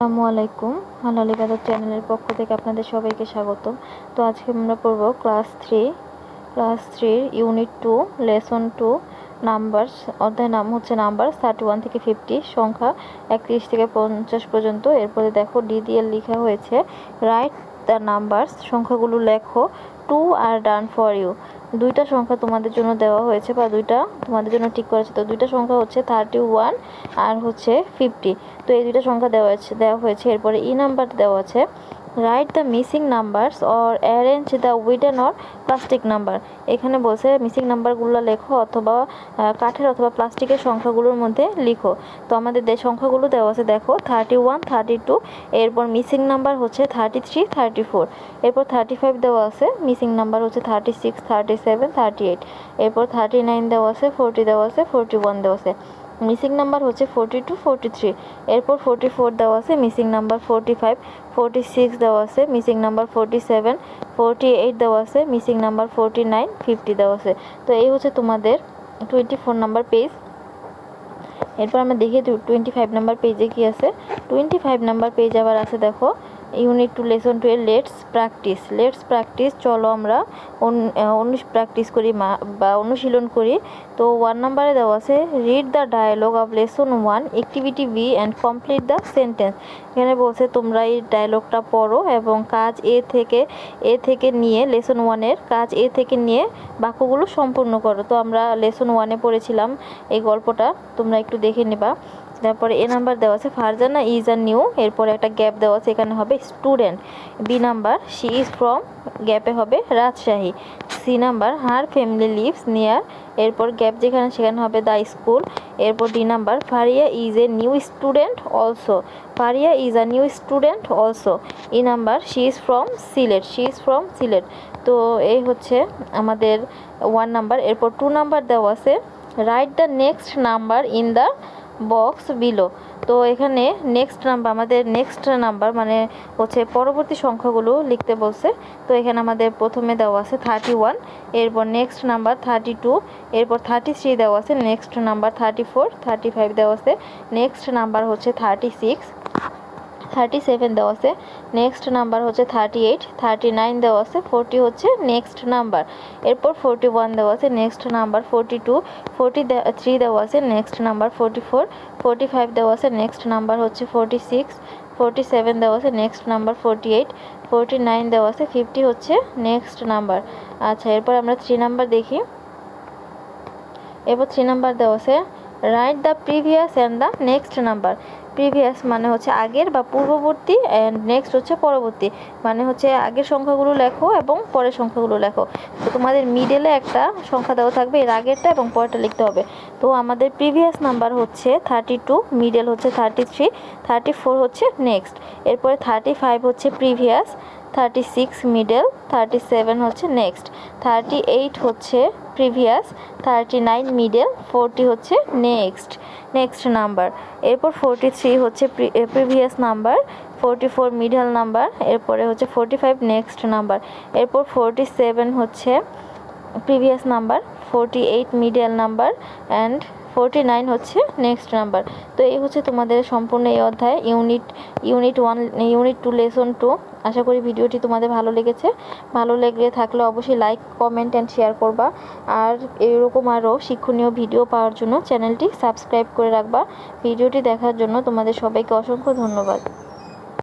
আসসালামু আলাইকুম। হালাল ইবাদত চ্যানেলের পক্ষ থেকে আপনাদের সবাইকে স্বাগতম। তো আজকে আমরা পড়ব class three unit 2 lesson 2 numbers. অধ্যায় নাম হচ্ছে নাম্বার 31 থেকে 50, সংখ্যা 31 থেকে 50 পর্যন্ত। এরপরে দেখো ডি দিয়ে লেখা হয়েছে রাইট দ্য নাম্বারস, সংখ্যাগুলো লেখো। 2 আর ডান ফর ইউ, দুইটা সংখ্যা তোমাদের জন্য দেওয়া হয়েছে বা দুইটা তোমাদের জন্য ঠিক করেছে। তো দুইটা সংখ্যা হচ্ছে 31 আর হচ্ছে 50। তো এই দুইটা সংখ্যা দেওয়া হয়েছে। এরপরে ই নাম্বার দেওয়া আছে write the missing numbers or arrange the widen or plastic number. এখানে বলছে মিসিং নাম্বারগুলো লেখো অথবা কাঠের অথবা প্লাস্টিকের সংখ্যাগুলোর মধ্যে লিখো। তো আমাদের সংখ্যাগুলো দেওয়া আছে দেখো 31, 32, এরপর মিসিং নাম্বার হচ্ছে 33, 34, এরপর 35 দেওয়া আছে, মিসিং নাম্বার হচ্ছে 36, 37, 38, এরপর 39 দেওয়া আছে, 40 দেওয়া আছে, 41 দেওয়া আছে, মিসিং নাম্বার হচ্ছে 42, 43, এরপর 44 দেওয়া আছে, মিসিং নাম্বার 45, 46 দেওয়া আছে, মিসিং নাম্বার 47, 48 দেওয়া আছে, মিসিং নাম্বার 49, 50 দেওয়া আছে। তো এই হচ্ছে তোমাদের 24 নাম্বার পেজ। এরপর আমরা দেখি 25 নাম্বার পেজে কি আছে। 25 নাম্বার পেজ আবার আছে দেখো ইউনিট 2 লেসন 2 এর লেটস প্র্যাকটিস। চলো আমরা প্র্যাকটিস করি বা অনুশীলন করি। তো 1 নাম্বারে দেওয়া আছে read the dialogue of lesson 1 activity B and complete the sentence. এখানে বলছে তোমরা এই ডায়ালগটা পড়ো এবং কাজ এ থেকে নিয়ে লেসন 1 এর কাজ এ থেকে নিয়ে বাক্যগুলো সম্পূর্ণ করো। তো আমরা লেসন 1 এ পড়েছিলাম এই গল্পটা, তোমরা একটু দেখে নেবা। তারপরে এ নাম্বার দেওয়া আছে ফারজানা ইজ আ নিউ, এরপরে একটা গ্যাপ দেওয়া আছে, এখানে হবে student. B number she is from, গ্যাপে হবে Rajshahi. C number her family lives near, এরপর গ্যাপ যেখানে সেখানে হবে দ্য স্কুল। এরপর D number Faria is a new student also, Faria is a new student also. E number she is from Sylhet. তো এই হচ্ছে আমাদের 1 নাম্বার। এরপর 2 নাম্বার দেওয়া আছে write the next number in the box below. তো এখানে নেক্সট নাম্বার মানে হচ্ছে পরবর্তী সংখ্যাগুলো লিখতে বলছে। তো এখানে আমাদের প্রথমে দেওয়া আছে 31, এরপর নেক্সট নাম্বার 32, এরপর 33 দেওয়া আছে, নেক্সট নাম্বার 34, 35 দেওয়া আছে, নেক্সট নাম্বার হচ্ছে 36, 37 দেওয়া আছে, নেক্সট নাম্বার হচ্ছে 38, 39 দেওয়া আছে, 40 হচ্ছে নেক্সট নাম্বার, এরপর 41 দেওয়া আছে, নেক্সট নাম্বার 42, 43 দেওয়া আছে, নেক্সট নাম্বার 44, 45 দেওয়া আছে, নেক্সট নাম্বার হচ্ছে 46, 47 দেওয়া আছে, নেক্সট নাম্বার 48, 49 দেওয়া আছে, 50 হচ্ছে নেক্সট নাম্বার। আচ্ছা, এরপর আমরা 3 নাম্বার দেখি। এরপর 3 নাম্বার দেওয়া আছে write the previous and the next number. Previous মানে হচ্ছে আগের বা পূর্ববর্তী, অ্যান্ড নেক্সট হচ্ছে পরবর্তী, মানে হচ্ছে আগের সংখ্যাগুলো লেখো এবং পরের সংখ্যাগুলো লেখো। তো তোমাদের মিডলে একটা সংখ্যা দেওয়া থাকবে, এর আগেরটা এবং পরেরটা লিখতে হবে। তো আমাদের প্রিভিয়াস নাম্বার হচ্ছে 32, মিডল হচ্ছে 33, 34 হচ্ছে নেক্সট, এরপরে 35 হচ্ছে প্রিভিয়াস, 36 মিডল, 37 হচ্ছে নেক্সট, 38 হচ্ছে প্রিভিয়াস, 39 মিডল, 40 হচ্ছে নেক্সট নাম্বার, এরপর 43 হচ্ছে প্রিভিয়াস নাম্বার, 44 মিডল নাম্বার, এরপরে হচ্ছে 45 নেক্সট নাম্বার, এরপর 47 হচ্ছে previous number, 48 middle number, and 49 হচ্ছে নেক্সট নাম্বার। তো এই হচ্ছে তোমাদের সম্পূর্ণ এই অধ্যায় ইউনিট 2 লেসন 2। আশা করি ভিডিওটি তোমাদের ভালো লেগেছে। ভালো লেগে থাকলে অবশ্যই লাইক, কমেন্ট অ্যান্ড শেয়ার করবা। আর এরকম আরও শিক্ষণীয় ভিডিও পাওয়ার জন্য চ্যানেলটি সাবস্ক্রাইব করে রাখবা। ভিডিওটি দেখার জন্য তোমাদের সবাইকে অসংখ্য ধন্যবাদ।